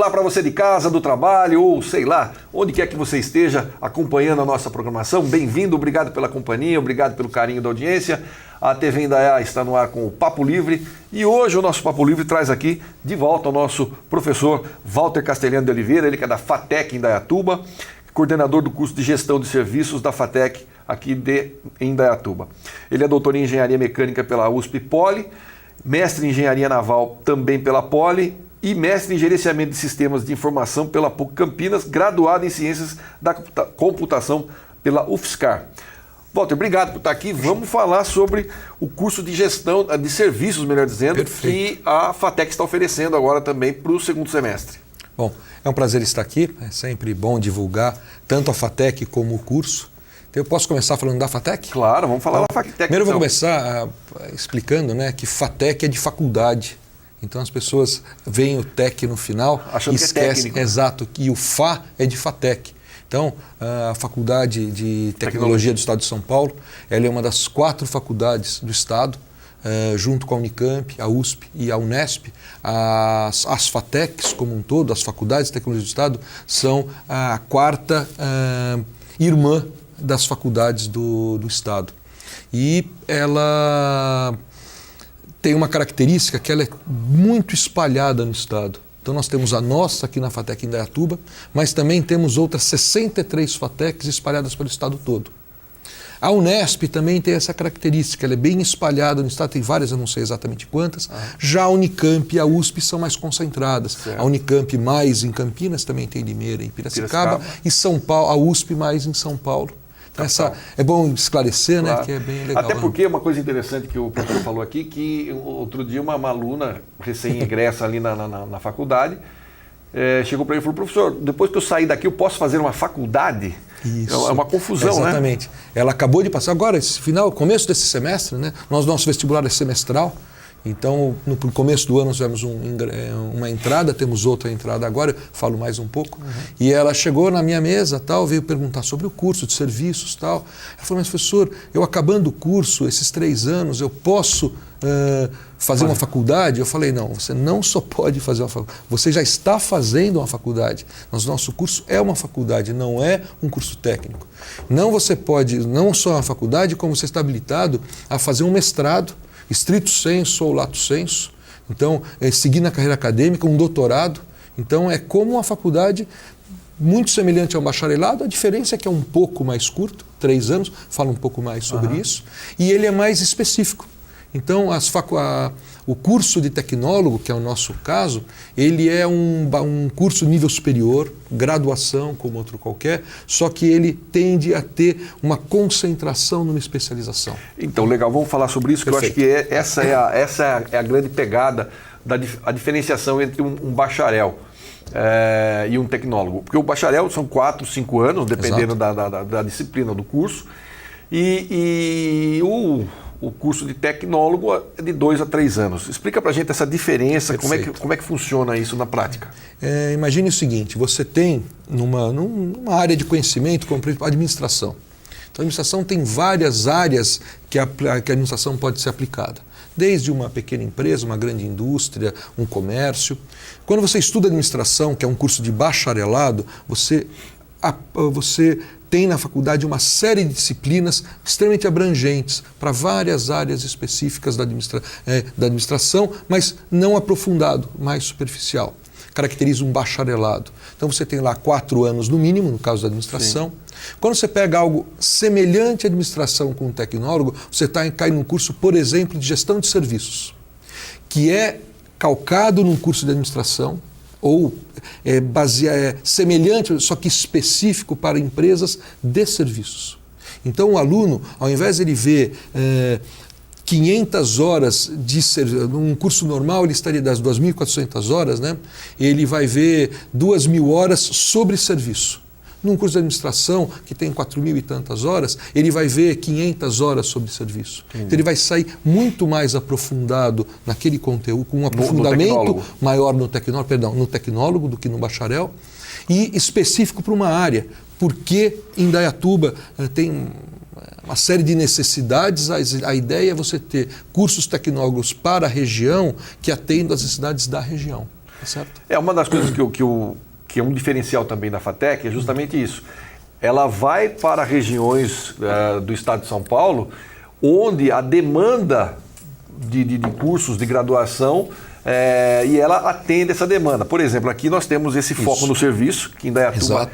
Olá para você de casa, do trabalho ou sei lá, onde quer que você esteja acompanhando a nossa programação. Bem-vindo, obrigado pela companhia, obrigado pelo carinho da audiência. A TV Indaiá está no ar com o Papo Livre e hoje o nosso Papo Livre traz aqui de volta o nosso professor Walter Castelhano de Oliveira, ele que é da FATEC Indaiatuba, coordenador do curso de Gestão de Serviços da FATEC aqui de Indaiatuba. Ele é doutor em Engenharia Mecânica pela USP Poli, mestre em Engenharia Naval também pela Poli e mestre em Gerenciamento de Sistemas de Informação pela PUC Campinas, graduado em Ciências da Computação pela UFSCar. Walter, obrigado por estar aqui. Vamos falar sobre o curso de Gestão de Serviços, melhor dizendo, Perfeito. Que a FATEC está oferecendo agora também para o segundo semestre. Bom, é um prazer estar aqui, é sempre bom divulgar tanto a FATEC como o curso. Então, eu posso começar falando da FATEC? Claro, vamos falar da FATEC. Primeiro eu vou começar explicando, né, que FATEC é de faculdade. Então as pessoas veem o TEC no final achando e esquecem, que é técnico. Exato, que o FA é de FATEC. Então a Faculdade de Tecnologia do Estado de São Paulo, ela é uma das 4 faculdades do Estado, junto com a Unicamp, a USP e a Unesp. As FATECs como um todo, as Faculdades de Tecnologia do Estado, são a 4ª irmã das faculdades do Estado. E ela tem uma característica que ela é muito espalhada no estado. Então nós temos a nossa aqui na FATEC Indaiatuba, mas também temos outras 63 FATECs espalhadas pelo estado todo. A Unesp também tem essa característica, ela é bem espalhada no estado, tem várias, eu não sei exatamente quantas. Já a Unicamp e a USP são mais concentradas. Certo. A Unicamp mais em Campinas, também tem Limeira e Piracicaba, e São Paulo, a USP mais em São Paulo. É bom esclarecer, claro, né, que é bem legal. Até porque uma coisa interessante que o professor falou aqui, que outro dia uma aluna recém-egressa ali na faculdade, chegou para ele e falou: professor, depois que eu sair daqui eu posso fazer uma faculdade? Isso. É uma confusão, Exatamente. Né? Ela acabou de passar agora, começo desse semestre, né? Nosso vestibular é semestral. Então, no começo do ano nós tivemos uma entrada, temos outra entrada agora, eu falo mais um pouco. E ela chegou na minha mesa, veio perguntar sobre o curso de serviços, tal. Ela falou: mas professor, eu acabando o curso, esses 3 anos, eu posso fazer uma faculdade? Eu falei: não, você não só pode fazer uma faculdade, você já está fazendo uma faculdade. Mas nosso curso é uma faculdade, não é um curso técnico. Não você pode, não só uma faculdade, como você está habilitado a fazer um mestrado, stricto sensu ou lato sensu, então seguir na carreira acadêmica, um doutorado. Então é como uma faculdade muito semelhante a um bacharelado, a diferença é que é um pouco mais curto, 3 anos, fala um pouco mais sobre isso, e ele é mais específico. Então o curso de tecnólogo, que é o nosso caso, ele é um curso nível superior, graduação como outro qualquer, só que ele tende a ter uma concentração numa especialização. Então, legal, vamos falar sobre isso, Perfeito. Que eu acho que essa é a grande pegada, a diferenciação entre um bacharel e um tecnólogo. Porque o bacharel são 4, 5 anos, dependendo da disciplina do curso, e o curso de tecnólogo é de 2 a 3 anos. Explica pra gente essa diferença, como é que funciona isso na prática. Imagine o seguinte: você tem numa área de conhecimento, como a administração. Então a administração tem várias áreas que a administração pode ser aplicada. Desde uma pequena empresa, uma grande indústria, um comércio. Quando você estuda administração, que é um curso de bacharelado, você tem na faculdade uma série de disciplinas extremamente abrangentes para várias áreas específicas da administração, mas não aprofundado, mais superficial. Caracteriza um bacharelado. Então você tem lá 4 anos no mínimo, no caso da administração. Sim. Quando você pega algo semelhante à administração com um tecnólogo, você cai num curso, por exemplo, de gestão de serviços, que é calcado num curso de administração, ou semelhante, só que específico para empresas de serviços. Então o aluno, ao invés de ele ver 500 horas num curso normal, ele estaria das 2.400 horas, né? Ele vai ver 2.000 horas sobre serviço. Num curso de administração, que tem 4.000 e tantas horas, ele vai ver 500 horas sobre serviço. Então ele vai sair muito mais aprofundado naquele conteúdo, com um aprofundamento maior no tecnólogo do que no bacharel, e específico para uma área. Porque Indaiatuba tem uma série de necessidades, a ideia é você ter cursos tecnólogos para a região que atendam às necessidades da região. certo? Uma das coisas que é um diferencial também da FATEC é justamente isso. Ela vai para regiões do estado de São Paulo onde a demanda de cursos de graduação e ela atende essa demanda. Por exemplo, aqui nós temos esse foco no serviço, que Indaiatuba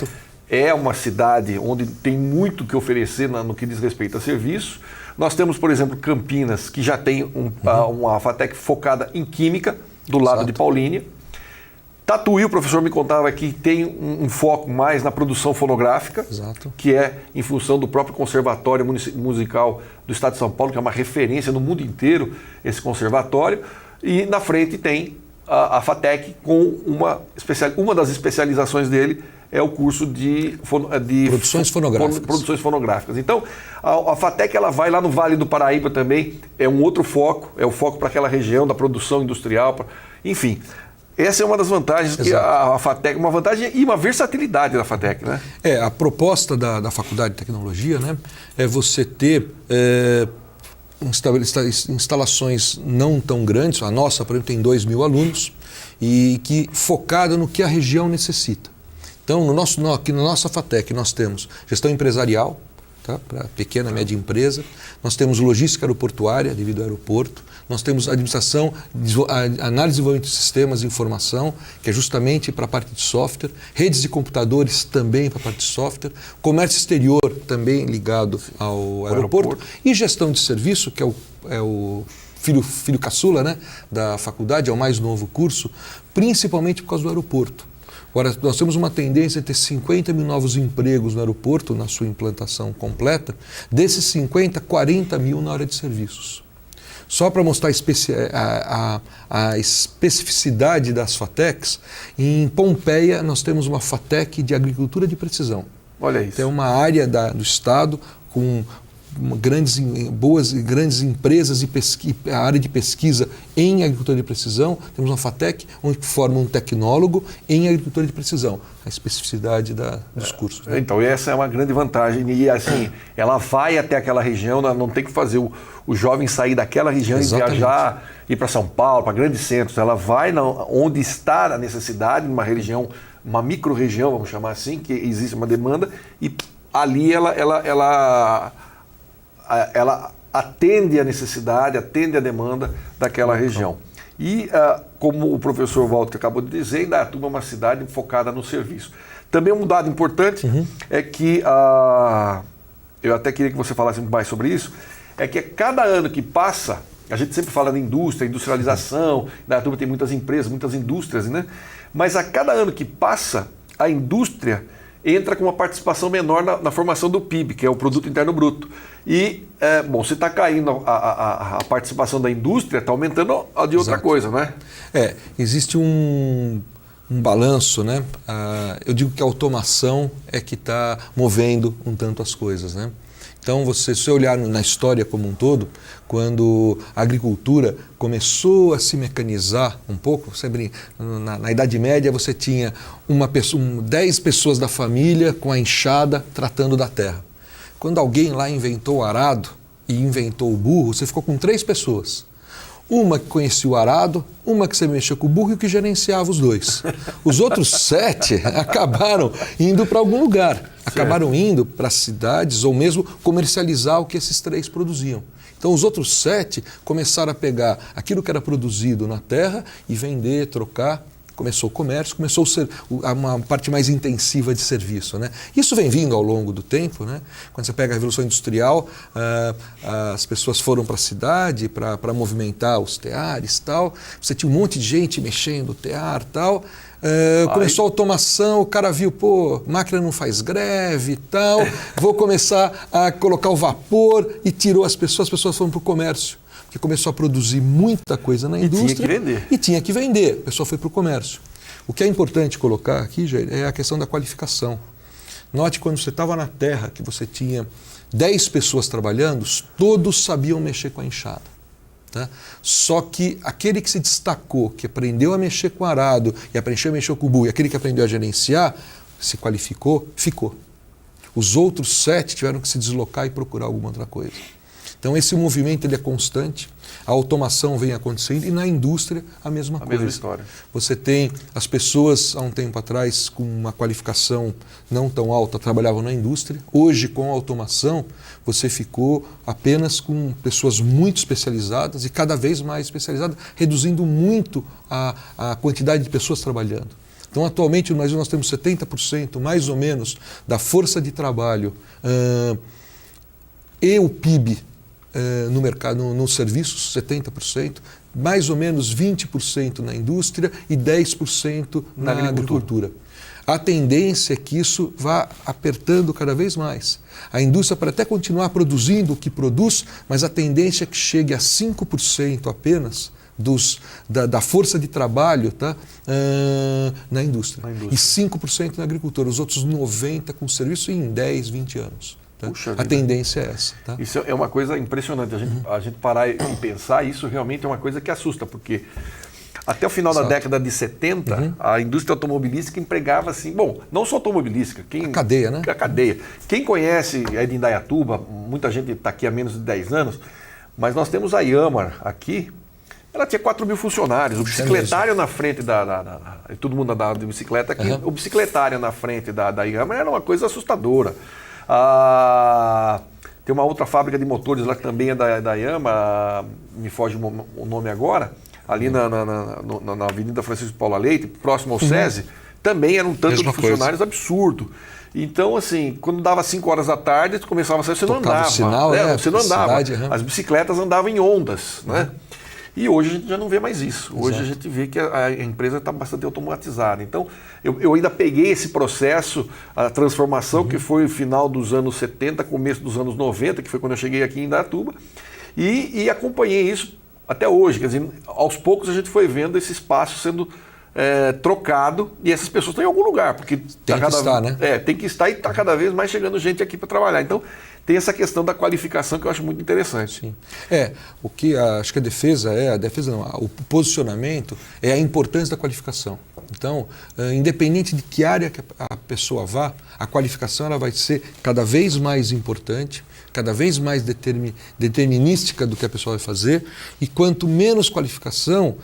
é uma cidade onde tem muito que oferecer no que diz respeito a serviço. Nós temos, por exemplo, Campinas, que já tem uma FATEC focada em Química, do lado de Paulínia. Tatuí, o professor me contava que tem um foco mais na produção fonográfica, que é em função do próprio Conservatório Musical do Estado de São Paulo, que é uma referência no mundo inteiro, esse conservatório. E na frente tem a FATEC com uma das especializações dele, é o curso de produções fonográficas. Então, a FATEC ela vai lá no Vale do Paraíba também, é um outro foco, é o foco para aquela região da produção industrial, enfim. Essa é uma das vantagens que a FATEC, uma vantagem e uma versatilidade da FATEC, né? A proposta da Faculdade de Tecnologia, né, é você ter instalações não tão grandes. A nossa, por exemplo, tem 2.000 alunos e que focada no que a região necessita. Então, aqui na nossa FATEC nós temos gestão empresarial, tá, para pequena e média empresa, nós temos logística aeroportuária devido ao aeroporto, nós temos administração, análise e desenvolvimento de sistemas de informação, que é justamente para a parte de software, redes de computadores também para a parte de software, comércio exterior também ligado ao aeroporto e gestão de serviço, que é o filho caçula, né, da faculdade, é o mais novo curso, principalmente por causa do aeroporto. Agora, nós temos uma tendência de ter 50 mil novos empregos no aeroporto, na sua implantação completa. Desses 50, 40 mil na área de serviços. Só para mostrar a especificidade das FATECs, em Pompeia nós temos uma FATEC de agricultura de precisão. Olha isso. É uma área do estado com grandes empresas e a área de pesquisa em agricultura de precisão. Temos uma FATEC onde forma um tecnólogo em agricultura de precisão. A especificidade dos cursos. Né? Então, essa é uma grande vantagem. E assim, ela vai até aquela região, não tem que fazer o jovem sair daquela região e viajar, ir para São Paulo, para grandes centros. Ela vai onde está a necessidade, numa região, uma micro-região, vamos chamar assim, que existe uma demanda, e ali ela atende a necessidade, atende a demanda daquela região. E, como o professor Walter acabou de dizer, Indaiatuba é uma cidade focada no serviço. Também um dado importante é que, eu até queria que você falasse mais sobre isso, é que cada ano que passa, a gente sempre fala de indústria, industrialização, Indaiatuba tem muitas empresas, muitas indústrias, né? Mas a cada ano que passa, a indústria entra com uma participação menor na formação do PIB, que é o Produto Interno Bruto. E, se está caindo a participação da indústria, está aumentando a de outra coisa, não é? Existe um balanço, né? Eu digo que a automação é que está movendo um tanto as coisas, né? Então, se você olhar na história como um todo, quando a agricultura começou a se mecanizar um pouco, na Idade Média você tinha 10 pessoas da família com a enxada tratando da terra. Quando alguém lá inventou o arado e inventou o burro, você ficou com 3 pessoas. Uma que conhecia o arado, uma que se mexia com o burro e que gerenciava os 2. Os outros 7 acabaram indo para algum lugar. Acabaram indo para cidades ou mesmo comercializar o que esses 3 produziam. Então os outros 7 começaram a pegar aquilo que era produzido na terra e vender, trocar. Começou o comércio, começou a ser uma parte mais intensiva de serviço, né? Isso vem vindo ao longo do tempo, né? Quando você pega a Revolução Industrial, as pessoas foram para a cidade para movimentar os teares e tal. Você tinha um monte de gente mexendo o tear e tal. Começou a automação, o cara viu, máquina não faz greve e tal, vou começar a colocar o vapor e tirou as pessoas foram para o comércio. Porque começou a produzir muita coisa na indústria e tinha que vender. A pessoa foi para o comércio. O que é importante colocar aqui, Jair, é a questão da qualificação. Note quando você estava na terra, que você tinha 10 pessoas trabalhando, todos sabiam mexer com a enxada. Tá? Só que aquele que se destacou, que aprendeu a mexer com o arado e aprendeu a mexer com o burro, e aquele que aprendeu a gerenciar, se qualificou, ficou. Os outros 7 tiveram que se deslocar e procurar alguma outra coisa. Então esse movimento ele é constante, a automação vem acontecendo e na indústria a mesma coisa. Mesma história. Você tem as pessoas há um tempo atrás com uma qualificação não tão alta trabalhavam na indústria. Hoje com a automação você ficou apenas com pessoas muito especializadas e cada vez mais especializadas, reduzindo muito a quantidade de pessoas trabalhando. Então, atualmente, no Brasil, nós temos 70%, mais ou menos, da força de trabalho e o PIB no mercado, nos serviços, 70%, mais ou menos 20% na indústria e 10% na agricultura. A tendência é que isso vá apertando cada vez mais. A indústria pode até continuar produzindo o que produz, mas a tendência é que chegue a 5% apenas da força de trabalho, tá? Na indústria. E 5% na agricultura, os outros 90% com serviço em 10, 20 anos. Tá? A tendência é essa. Tá? Isso é uma coisa impressionante, a gente parar e pensar, isso realmente é uma coisa que assusta, porque até o final da década de 70, a indústria automobilística empregava assim, bom, não só automobilística, a cadeia, né? A cadeia. Quem conhece é de Indaiatuba, muita gente está aqui há menos de 10 anos, mas nós temos a Yamar aqui, ela tinha 4.000 funcionários, o bicicletário na frente todo mundo andava de bicicleta aqui, o bicicletário na frente da Yamar era uma coisa assustadora. Tem uma outra fábrica de motores lá que também é da Yamaha, me foge o nome agora, ali na Avenida Francisco Paula Leite, próximo ao SESI, também era um tanto de funcionários absurdo. Então, assim, quando dava 5 horas da tarde, começava a sair, você não andava. Sinal, você não andava. As bicicletas andavam em ondas, né? E hoje a gente já não vê mais isso. Hoje a gente vê que a empresa está bastante automatizada. Então, eu ainda peguei esse processo, a transformação que foi o final dos anos 70, começo dos anos 90, que foi quando eu cheguei aqui em Indaiatuba, e acompanhei isso até hoje. Quer dizer, aos poucos a gente foi vendo esse espaço sendo trocado e essas pessoas estão em algum lugar. Porque tem que estar, né? Tem que estar e está cada vez mais chegando gente aqui para trabalhar. Então, tem essa questão da qualificação que eu acho muito interessante. Sim. O que acho que o posicionamento é a importância da qualificação. Então, independente de que área que a pessoa vá, a qualificação ela vai ser cada vez mais importante, cada vez mais determinística do que a pessoa vai fazer, e quanto menos qualificação,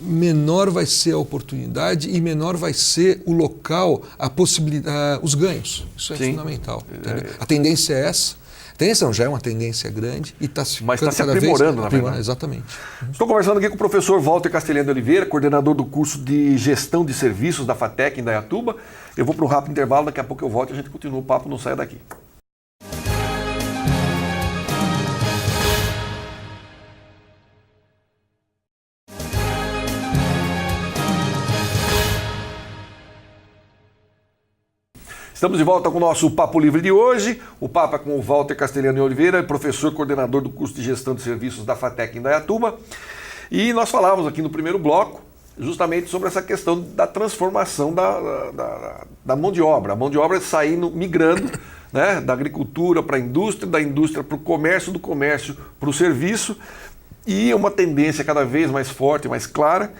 menor vai ser a oportunidade e menor vai ser o local, a possibilidade, os ganhos. Isso é fundamental. A tendência é essa. A tendência não, já é uma tendência grande e está se aprimorando, na verdade. Exatamente. Estou conversando aqui com o professor Walter Castelhano de Oliveira, coordenador do curso de Gestão de Serviços da FATEC em Indaiatuba. Eu vou para um rápido intervalo, daqui a pouco eu volto e a gente continua o papo, não saia daqui. Estamos de volta com o nosso Papo Livre de hoje. O papo é com o Walter Castelhano de Oliveira, professor coordenador do curso de Gestão de Serviços da FATEC em Indaiatuba. E nós falávamos aqui no primeiro bloco justamente sobre essa questão da transformação da mão de obra. A mão de obra saindo, migrando, né, da agricultura para a indústria, da indústria para o comércio, do comércio para o serviço. E uma tendência cada vez mais forte, mais clara.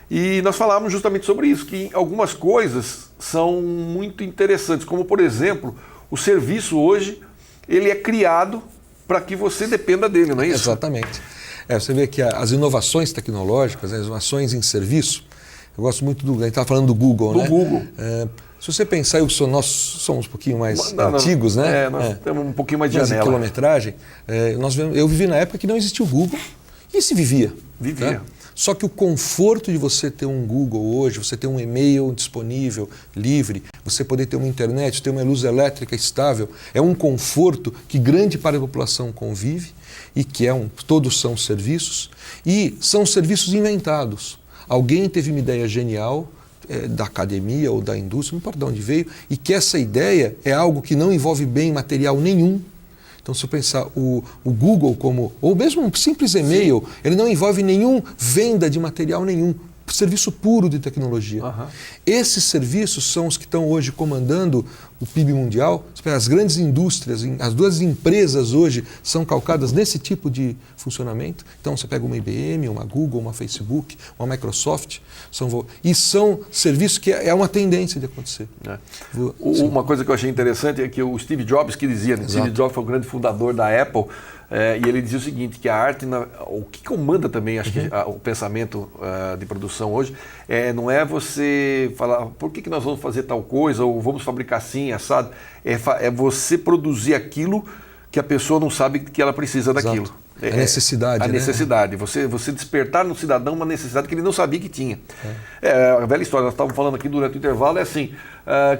E nós falávamos justamente sobre isso, que algumas coisas são muito interessantes, como por exemplo, o serviço hoje, ele é criado para que você dependa dele, não é isso? Exatamente. Você vê que as inovações tecnológicas, as inovações em serviço, eu gosto muito a gente estava falando do Google, né? Google. Se você pensar, nós somos um pouquinho mais antigos, né? Nós temos um pouquinho mais de janela. Quilometragem. Eu vivi na época que não existia o Google e se vivia. Vivia. Tá? Só que o conforto de você ter um Google hoje, você ter um e-mail disponível, livre, você poder ter uma internet, ter uma luz elétrica estável, é um conforto que grande parte da população convive e que todos são serviços, e são serviços inventados. Alguém teve uma ideia genial da academia ou da indústria, não importa de onde veio, e que essa ideia é algo que não envolve bem material nenhum. Então, se eu pensar o Google ou mesmo um simples e-mail, ele não envolve nenhum venda de material nenhum, serviço puro de tecnologia. Esses serviços são os que estão hoje comandando o PIB mundial, as grandes indústrias, as duas empresas hoje são calcadas nesse tipo de funcionamento. Então você pega uma IBM, uma Google, uma Facebook, uma Microsoft, são serviços que é uma tendência de acontecer. Uma coisa que eu achei interessante é que o Steve Jobs que dizia, né? Steve Jobs foi o grande fundador da Apple, e ele dizia o seguinte, que a arte, o que comanda também, acho que o pensamento de produção hoje, não é você falar, por que nós vamos fazer tal coisa, ou vamos fabricar assim, assado, é você produzir aquilo que a pessoa não sabe que ela precisa daquilo. A necessidade. A necessidade. Você despertar no cidadão uma necessidade que ele não sabia que tinha. A velha história, nós estávamos falando aqui durante o intervalo, é assim,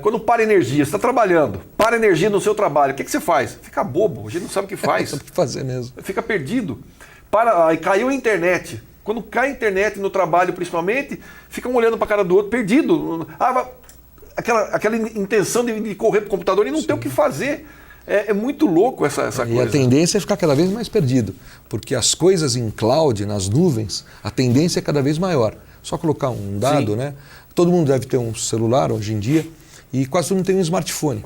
quando para energia, você está trabalhando, para energia no seu trabalho, o que você faz? Fica bobo, a gente não sabe o que faz. Não sabe o que fazer mesmo. Fica perdido. Aí caiu a internet. Quando cai a internet no trabalho, principalmente, ficam olhando para a cara do outro, perdido. Aquela intenção de correr para o computador e não ter o que fazer. É muito louco essa coisa. E a tendência é ficar cada vez mais perdido, porque as coisas em cloud, nas nuvens, a tendência é cada vez maior. Só colocar um dado, né? Todo mundo deve ter um celular hoje em dia e quase todo mundo tem um smartphone.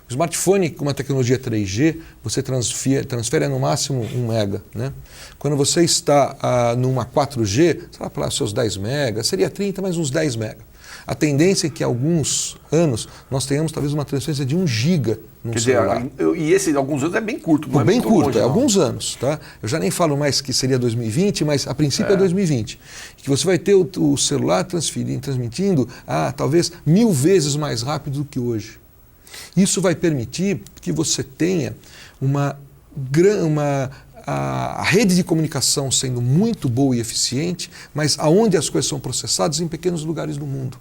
O smartphone, com uma tecnologia 3G, você transfere no máximo 1 mega. Né? Quando você está numa 4G, você vai para seus 10 megas, seria 30, mas uns 10 megas. A tendência é que, há alguns anos, nós tenhamos talvez uma transferência de 1 giga no celular. E esse, alguns anos, é bem curto. Não é bem curto, longe, é alguns anos. Tá? Eu já nem falo mais que seria 2020, mas a princípio é 2020. Que você vai ter o celular transmitindo talvez 1000 vezes mais rápido do que hoje. Isso vai permitir que você tenha a rede de comunicação sendo muito boa e eficiente, mas aonde as coisas são processadas em pequenos lugares do mundo.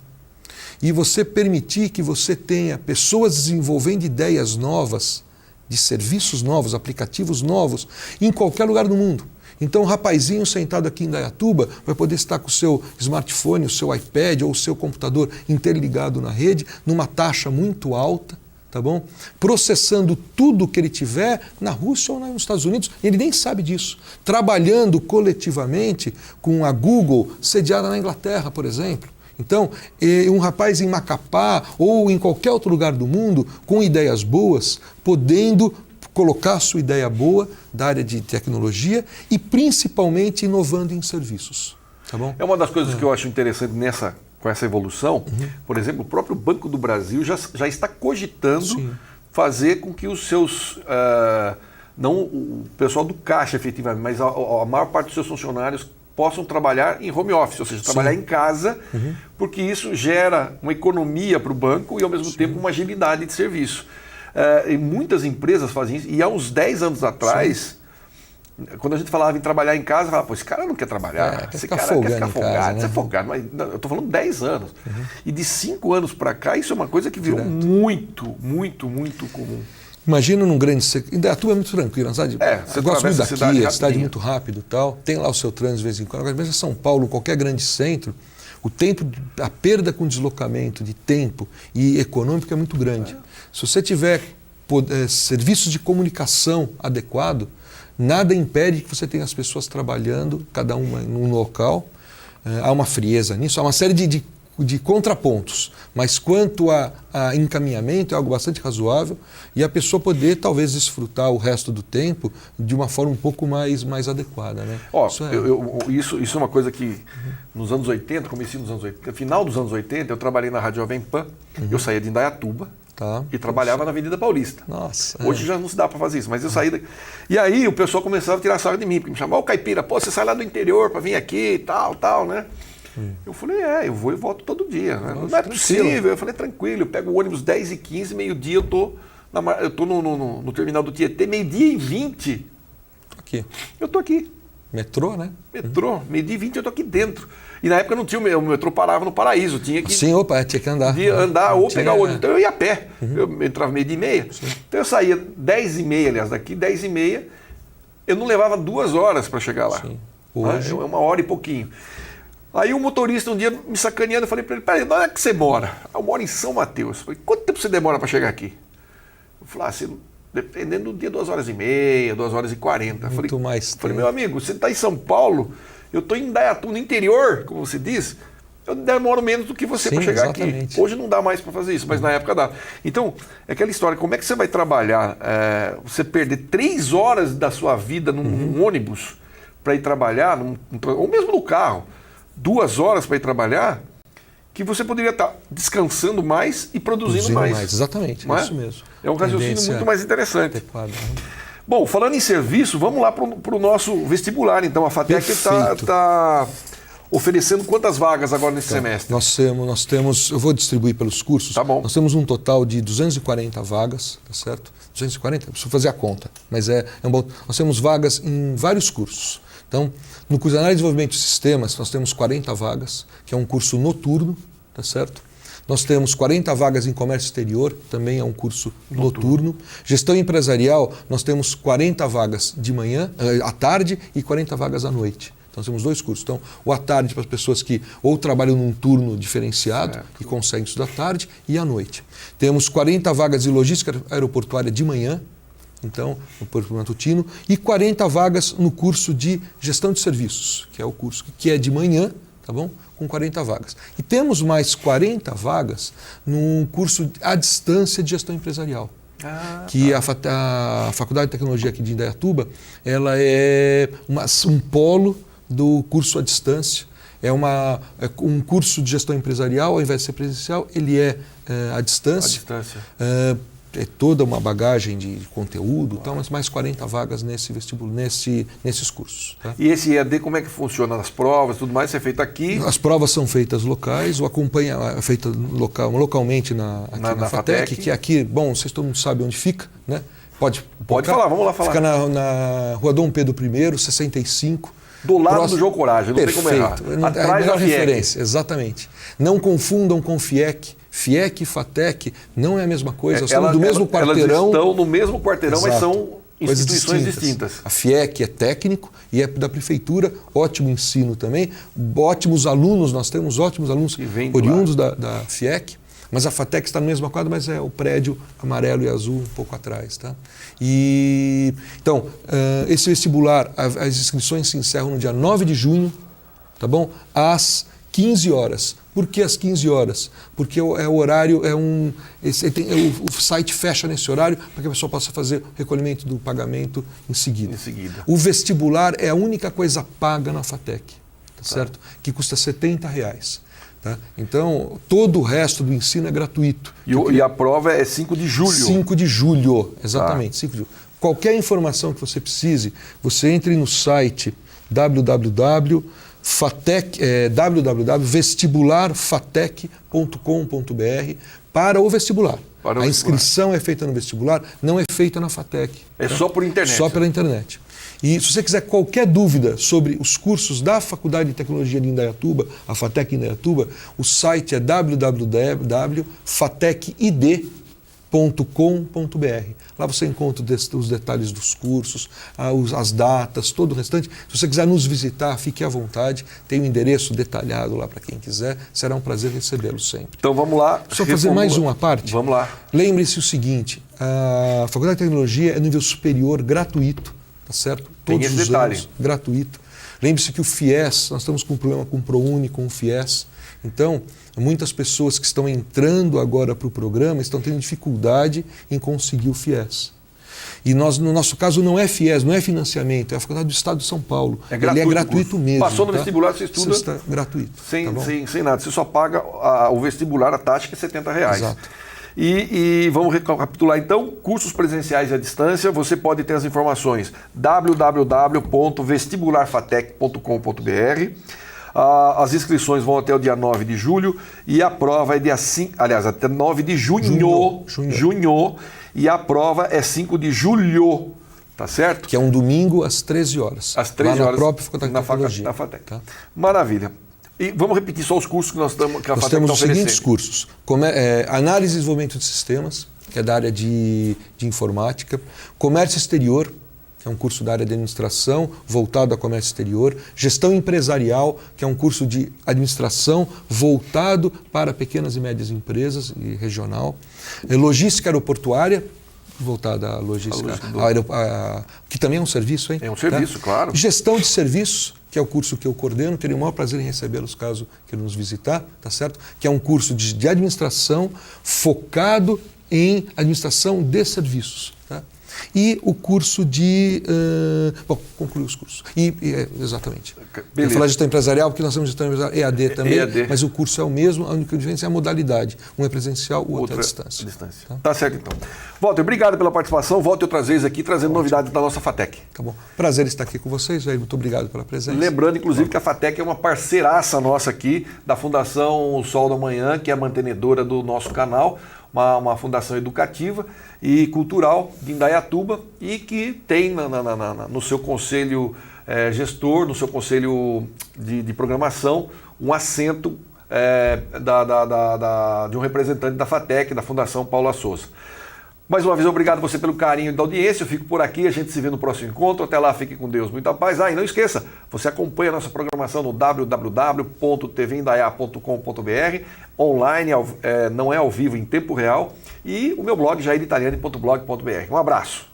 E você permitir que você tenha pessoas desenvolvendo ideias novas, de serviços novos, aplicativos novos, em qualquer lugar do mundo. Então, o rapazinho sentado aqui em Indaiatuba vai poder estar com o seu smartphone, o seu iPad ou o seu computador interligado na rede, numa taxa muito alta, tá bom? Processando tudo que ele tiver na Rússia ou nos Estados Unidos, ele nem sabe disso. Trabalhando coletivamente com a Google, sediada na Inglaterra, por exemplo. Então, um rapaz em Macapá ou em qualquer outro lugar do mundo, com ideias boas, podendo colocar a sua ideia boa da área de tecnologia e principalmente inovando em serviços. Tá bom? É uma das coisas que eu acho interessante com essa evolução. Por exemplo, o próprio Banco do Brasil já está cogitando fazer com que os seus, não o pessoal do caixa efetivamente, mas a maior parte dos seus funcionários possam trabalhar em home office, ou seja, trabalhar em casa, porque isso gera uma economia para o banco e ao mesmo tempo uma agilidade de serviço. E muitas empresas fazem isso, e há uns 10 anos atrás, quando a gente falava em trabalhar em casa, falava, pô, esse cara não quer trabalhar, esse cara quer ficar folgado, isso é folgado, mas eu estou falando 10 anos. E de 5 anos para cá, isso é uma coisa que virou muito, muito, muito comum. Imagina num grande... Indaiatuba é muito tranquilo, sabe? Você eu gosto muito daqui, a cidade é muito rápido e tal. Tem lá o seu trânsito de vez em quando. Agora, mesmo em São Paulo, qualquer grande centro, a perda com deslocamento de tempo e econômico é muito grande. Se você tiver serviços de comunicação adequado, nada impede que você tenha as pessoas trabalhando, cada uma num local. Há uma frieza nisso, há uma série de contrapontos, mas quanto a encaminhamento é algo bastante razoável e a pessoa poder talvez desfrutar o resto do tempo de uma forma um pouco mais adequada. Né? Isso é uma coisa que nos anos 80, comecei nos anos 80, final dos anos 80, eu trabalhei na Rádio Jovem Pan, eu saía de Indaiatuba e trabalhava na Avenida Paulista. Hoje já não se dá para fazer isso, mas eu saí daqui. E aí o pessoal começava a tirar sarro de mim, porque me chamava, caipira, pô, você sai lá do interior para vir aqui e tal, né? Eu falei, eu vou e volto todo dia. Né? Não é possível. Eu falei, tranquilo, eu pego o ônibus 10h15, meio-dia eu tô no terminal do Tietê, 12h20. Aqui. Eu tô aqui. Metrô, né? Metrô, 12h20 eu tô aqui dentro. E na época não tinha o metrô, parava no Paraíso, tinha que... Sim, tinha que andar. Andar ou pegar o ônibus. Então eu ia a pé, eu entrava 12h30. Então eu saía 10h30, aliás, daqui 10h30, eu não levava 2 horas para chegar lá. Sim. Hoje... É 1 hora e pouquinho. Aí o motorista um dia me sacaneando, eu falei para ele, peraí, onde é que você mora? Eu moro em São Mateus. Eu falei, quanto tempo você demora para chegar aqui? Eu falei, assim, dependendo do dia, 2h30, 2h40. Muito mais tempo. Falei, meu amigo, você está em São Paulo, eu estou em Indaiatuba, no interior, como você diz, eu demoro menos do que você para chegar aqui. Hoje não dá mais para fazer isso, mas na época dá. Então, é aquela história, como é que você vai trabalhar, você perder 3 horas da sua vida num ônibus para ir trabalhar, ou mesmo no carro, 2 horas para ir trabalhar, que você poderia estar descansando mais e produzindo mais. Exatamente, é isso mesmo. É um raciocínio muito mais interessante. Bom, falando em serviço, vamos lá para o nosso vestibular. Então, a FATEC está oferecendo quantas vagas agora nesse semestre? Nós temos, eu vou distribuir pelos cursos. Tá bom. Nós temos um total de 240 vagas, tá certo? 240? Preciso fazer a conta, mas é um bom. Nós temos vagas em vários cursos. Então, no curso de Análise e Desenvolvimento de Sistemas, nós temos 40 vagas, que é um curso noturno, tá certo? Nós temos 40 vagas em Comércio Exterior, também é um curso noturno. Gestão Empresarial, nós temos 40 vagas de manhã, à tarde, e 40 vagas à noite. Então, temos 2 cursos. Então, o à tarde para as pessoas que ou trabalham num turno diferenciado e conseguem estudar à tarde, e à noite. Temos 40 vagas de Logística Aeroportuária de manhã, então, no curso matutino, e 40 vagas no curso de Gestão de Serviços, que é o curso que é de manhã, tá bom? Com 40 vagas. E temos mais 40 vagas no curso à distância de Gestão Empresarial. Que a Faculdade de Tecnologia aqui de Indaiatuba, ela é um polo do curso à distância. É um curso de Gestão Empresarial, ao invés de ser presencial, ele é à distância. É toda uma bagagem de conteúdo, então, mas mais 40 vagas nesse vestibular, nesses cursos. Tá? E esse EAD, como é que funciona? As provas, tudo mais, é feito aqui? As provas são feitas locais, o acompanhamento é feito localmente na FATEC, que aqui, bom, vocês todo mundo sabe onde fica, né? Pode falar, vamos lá falar. Fica na Rua Dom Pedro I, 65. Do lado do Jogo Coragem, não tem como errar. Atrás da referência, exatamente. Não confundam com FIEC. FIEC e FATEC não é a mesma coisa, são do mesmo quarteirão. Elas estão no mesmo quarteirão, mas são instituições distintas. A FIEC é técnico e é da prefeitura, ótimo ensino também, ótimos alunos, nós temos ótimos alunos oriundos da FIEC, mas a FATEC está na mesma quadra, mas é o prédio amarelo e azul um pouco atrás. Tá? Então, esse vestibular, as inscrições se encerram no dia 9 de junho, tá bom? Às 15 horas. Por que às 15 horas? Porque é o horário, o site fecha nesse horário para que a pessoa possa fazer o recolhimento do pagamento em seguida. O vestibular é a única coisa paga na FATEC, tá certo? Que custa R$70. Tá? Então, todo o resto do ensino é gratuito. E a prova é 5 de julho? 5 de julho, exatamente. 5 de julho. Qualquer informação que você precise, você entre no site www.vestibularfatec.com.br para o vestibular. A inscrição é feita no vestibular, não é feita na FATEC. É só por internet? Só pela internet. E se você quiser qualquer dúvida sobre os cursos da Faculdade de Tecnologia de Indaiatuba, a FATEC Indaiatuba, o site é www.fatecid.com.br. Lá você encontra os detalhes dos cursos, as datas, todo o restante. Se você quiser nos visitar, fique à vontade. Tem um endereço detalhado lá para quem quiser. Será um prazer recebê-lo sempre. Então vamos lá. Só fazer mais uma parte? Vamos lá. Lembre-se o seguinte, a Faculdade de Tecnologia é nível superior, gratuito. Tá certo? Todos os anos, gratuito. Lembre-se que o FIES, nós estamos com um problema com o ProUni, com o FIES. Então, muitas pessoas que estão entrando agora para o programa estão tendo dificuldade em conseguir o FIES. E nós, no nosso caso, não é FIES, não é financiamento, é a Faculdade do Estado de São Paulo. Ele é gratuito mesmo. Passou no vestibular, você estuda está gratuito. Sem nada, você só paga o vestibular, a taxa que é R$70. Exato. E vamos recapitular então, cursos presenciais à distância, você pode ter as informações www.vestibularfatec.com.br. As inscrições vão até o dia 9 de julho e a prova é dia 5, aliás, até 9 de junho. E a prova é 5 de julho, tá certo? Que é um domingo às 13 horas. Às 13 horas. Na própria Faculdade de Tecnologia. Na FATEC. Tá? Maravilha. E vamos repetir só os cursos que nós estamos que a FATEC temos está os seguintes cursos. Análise e Desenvolvimento de Sistemas, que é da área de informática. Comércio Exterior, que é um curso da área de administração, voltado ao comércio exterior. Gestão Empresarial, que é um curso de administração voltado para pequenas e médias empresas e regional. Logística Aeroportuária, voltada à logística. logística Que também é um serviço, hein? É um serviço, claro. Gestão de serviços, que é o curso que eu coordeno, teria o maior prazer em recebê-los caso queiram nos visitar, tá certo? Que é um curso de administração focado em administração de serviços, tá? E o curso de... bom, concluí os cursos. Exatamente. Eu vou falar de gestão empresarial, porque nós temos gestão empresarial EAD também, EAD. Mas o curso é o mesmo, a única diferença é a modalidade. Um é presencial, o outro é à distância. Tá certo, então. Walter, obrigado pela participação. Volte outras vezes aqui, trazendo novidades da nossa FATEC. Tá bom. Prazer estar aqui com vocês, Jair. Muito obrigado pela presença. Lembrando, inclusive, que a FATEC é uma parceiraça nossa aqui, da Fundação Sol da Manhã, que é a mantenedora do nosso canal, uma fundação educativa e cultural de Indaiatuba e que tem no seu conselho gestor, no seu conselho de programação, um assento de um representante da FATEC, da Fundação Paula Souza. Mais uma vez, obrigado você pelo carinho da audiência. Eu fico por aqui, a gente se vê no próximo encontro. Até lá, fique com Deus, muita paz. E não esqueça, você acompanha a nossa programação no www.tvindaiá.com.br, online, não é ao vivo, em tempo real, e o meu blog, jairitaliani.blog.br. Um abraço.